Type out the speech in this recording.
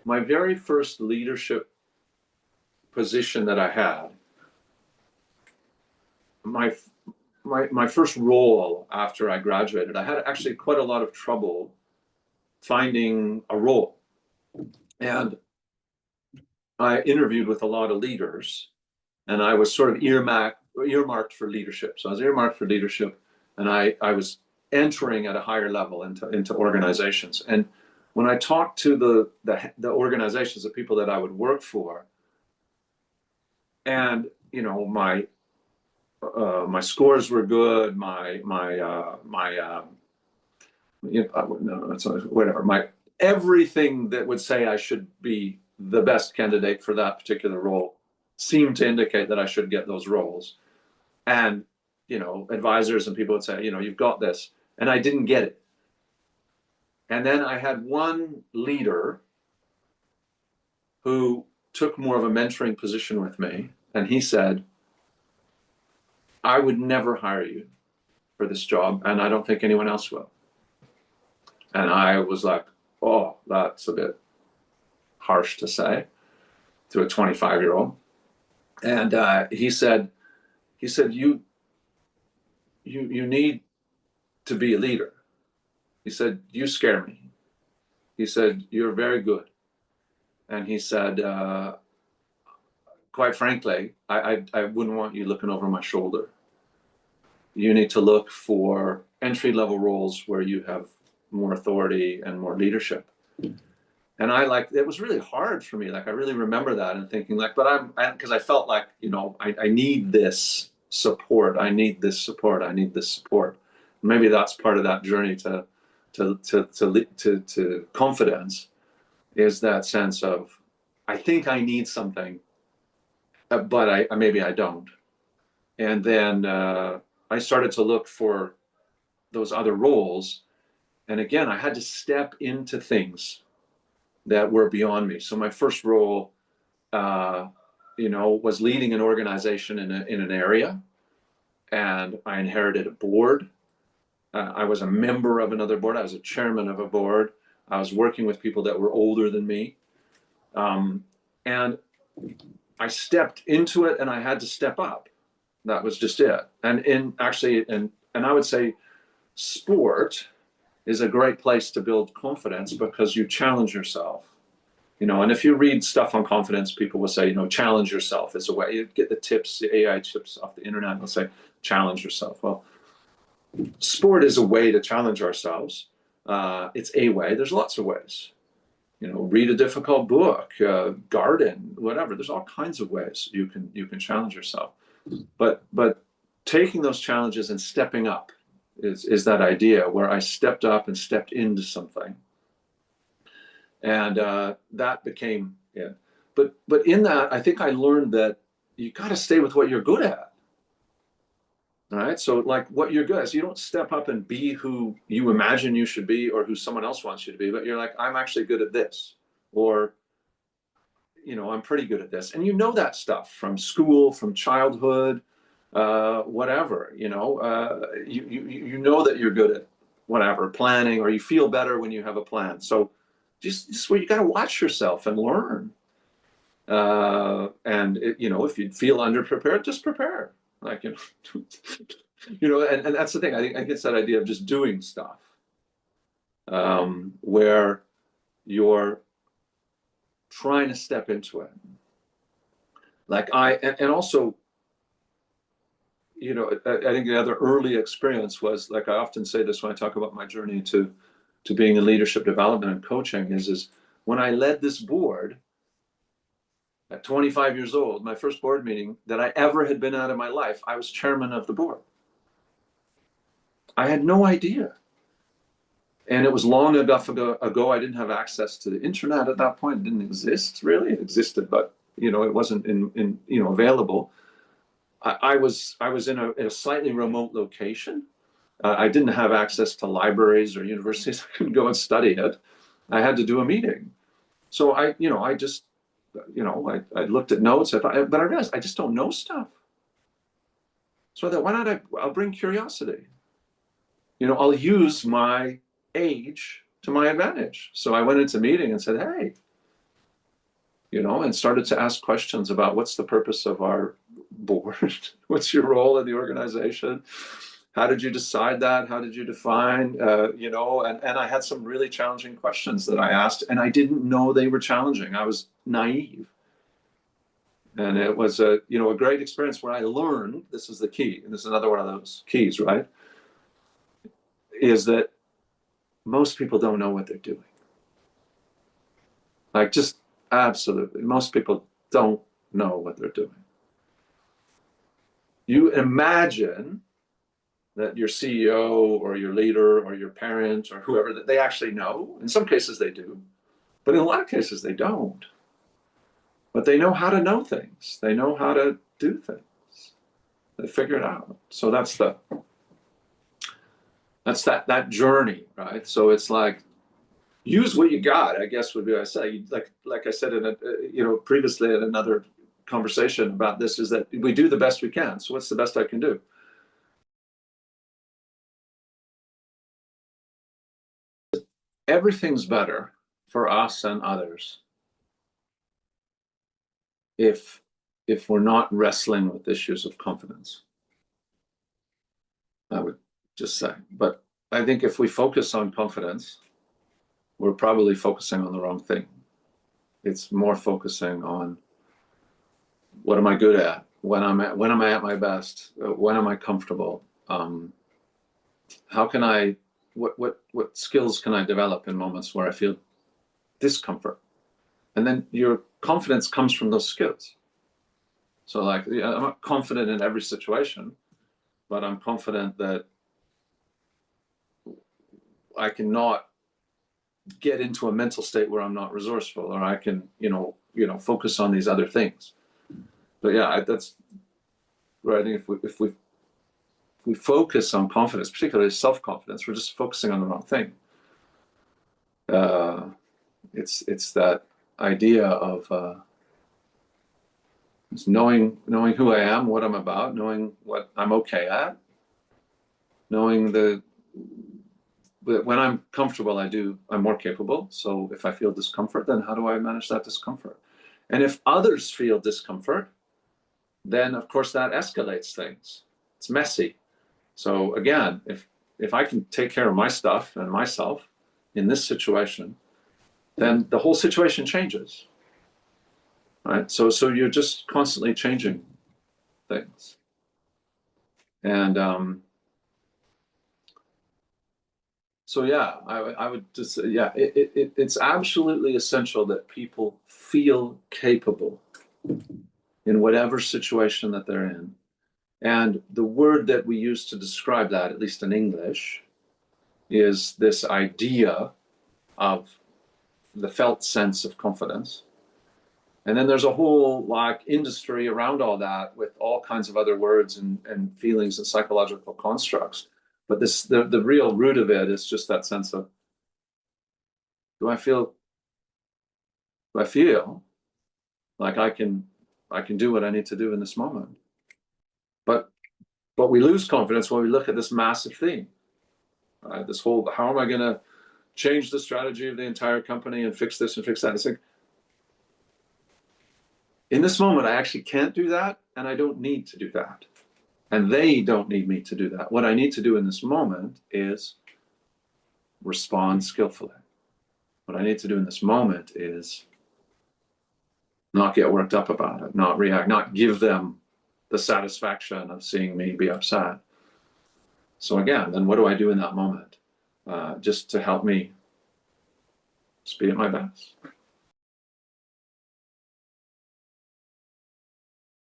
my very first leadership position that I had, my my first role after I graduated, I had actually quite a lot of trouble finding a role. And I interviewed with a lot of leaders, and I was sort of earmarked for leadership. So I was earmarked for leadership, and I was entering at a higher level into organizations. And when I talked to the organizations, the people that I would work for, and my scores were good, whatever, my everything that would say I should be the best candidate for that particular role seemed to indicate that I should get those roles. And advisors and people would say, you've got this, and I didn't get it. And then I had one leader who took more of a mentoring position with me, and he said, I would never hire you for this job, and I don't think anyone else will. And I was like, oh, that's a bit harsh to say to a 25-year-old. And he said, you need to be a leader. He said, you scare me. He said, you're very good. And he said, quite frankly, I wouldn't want you looking over my shoulder. You need to look for entry-level roles where you have more authority and more leadership. And it was really hard for me. I really remember that and thinking because I felt like, I need this support. I need this support. I need this support. Maybe that's part of that journey to confidence, is that sense of, I think I need something, but maybe I don't. And then I started to look for those other roles. And again, I had to step into things that were beyond me. So my first role, was leading an organization in an area, and I inherited a board. I was a member of another board. I was a chairman of a board. I was working with people that were older than me. And I stepped into it, and I had to step up. That was just it. And I would say sport is a great place to build confidence, because you challenge yourself. And if you read stuff on confidence, people will say, challenge yourself is a way. You get the tips, the AI tips off the internet, and they'll say, challenge yourself. Well, sport is a way to challenge ourselves. It's a way. There's lots of ways. Read a difficult book, garden, whatever. There's all kinds of ways you can challenge yourself. But taking those challenges and stepping up is that idea where I stepped up and stepped into something. And that became it. But in that, I think I learned that you got to stay with what you're good at. All right. So what you're good at, so you don't step up and be who you imagine you should be or who someone else wants you to be, but you're like, I'm actually good at this, or, I'm pretty good at this. And that stuff from school, from childhood, whatever, you know that you're good at whatever, planning, or you feel better when you have a plan. So just where you got to watch yourself and learn. If you feel underprepared, just prepare. And that's the thing. I think it's that idea of just doing stuff, where you're trying to step into it. And also, I think the other early experience was, I often say this when I talk about my journey to being in leadership development and coaching, is when I led this board at 25 years old, my first board meeting that I ever had been at in my life, I was chairman of the board. I had no idea. And it was long enough ago, I didn't have access to the internet at that point. It didn't exist, really. It existed, but it wasn't available. I was in a slightly remote location. I didn't have access to libraries or universities. I couldn't go and study it. I had to do a meeting. So I looked at notes, but I realized I just don't know stuff. So I thought, why not I'll bring curiosity. I'll use my age to my advantage. So I went into a meeting and said, hey, and started to ask questions about what's the purpose of our board? What's your role in the organization? How did you decide that? How did you define, and I had some really challenging questions that I asked, and I didn't know they were challenging. I was naive. And it was a great experience where I learned, this is the key, and this is another one of those keys, right? Is that most people don't know what they're doing. Like, just absolutely, most people don't know what they're doing. You imagine that your CEO or your leader or your parent or whoever, that they actually know. In some cases they do, but in a lot of cases they don't. But they know how to know things. They know how to do things. They figure it out. So that's that journey, right? So it's like, use what you got, I guess would be what I say. Like I said in previously in another conversation about this, is that we do the best we can. So what's the best I can do? Everything's better for us and others if we're not wrestling with issues of confidence, I would just say. But I think if we focus on confidence, we're probably focusing on the wrong thing. It's more focusing on, what am I good at? When am I at my best? When am I comfortable? How can I, what skills can I develop in moments where I feel discomfort? And then your confidence comes from those skills. So like, I'm not confident in every situation, but I'm confident that I cannot get into a mental state where I'm not resourceful, or I can, focus on these other things. But yeah, that's right. I think if we focus on confidence, particularly self-confidence, we're just focusing on the wrong thing. It's that idea of it's knowing who I am, what I'm about, knowing what I'm okay at, knowing that when I'm comfortable, I'm more capable. So if I feel discomfort, then how do I manage that discomfort? And if others feel discomfort, then of course that escalates things. It's messy. So again, if I can take care of my stuff and myself in this situation, then the whole situation changes. Right? So you're just constantly changing things. And so yeah, I would just say, yeah, it's absolutely essential that people feel capable in whatever situation that they're in. And the word that we use to describe that, at least in English, is this idea of the felt sense of confidence. And then there's a whole industry around all that with all kinds of other words and feelings and psychological constructs. But the real root of it is just that sense of, do I feel like I can do what I need to do in this moment? But we lose confidence when we look at this massive theme. This whole, how am I going to change the strategy of the entire company and fix this and fix that? It's like, in this moment, I actually can't do that, and I don't need to do that. And they don't need me to do that. What I need to do in this moment is respond skillfully. What I need to do in this moment is not get worked up about it, not react, not give them the satisfaction of seeing me be upset. So again, then what do I do in that moment? Just to help me just be at my best.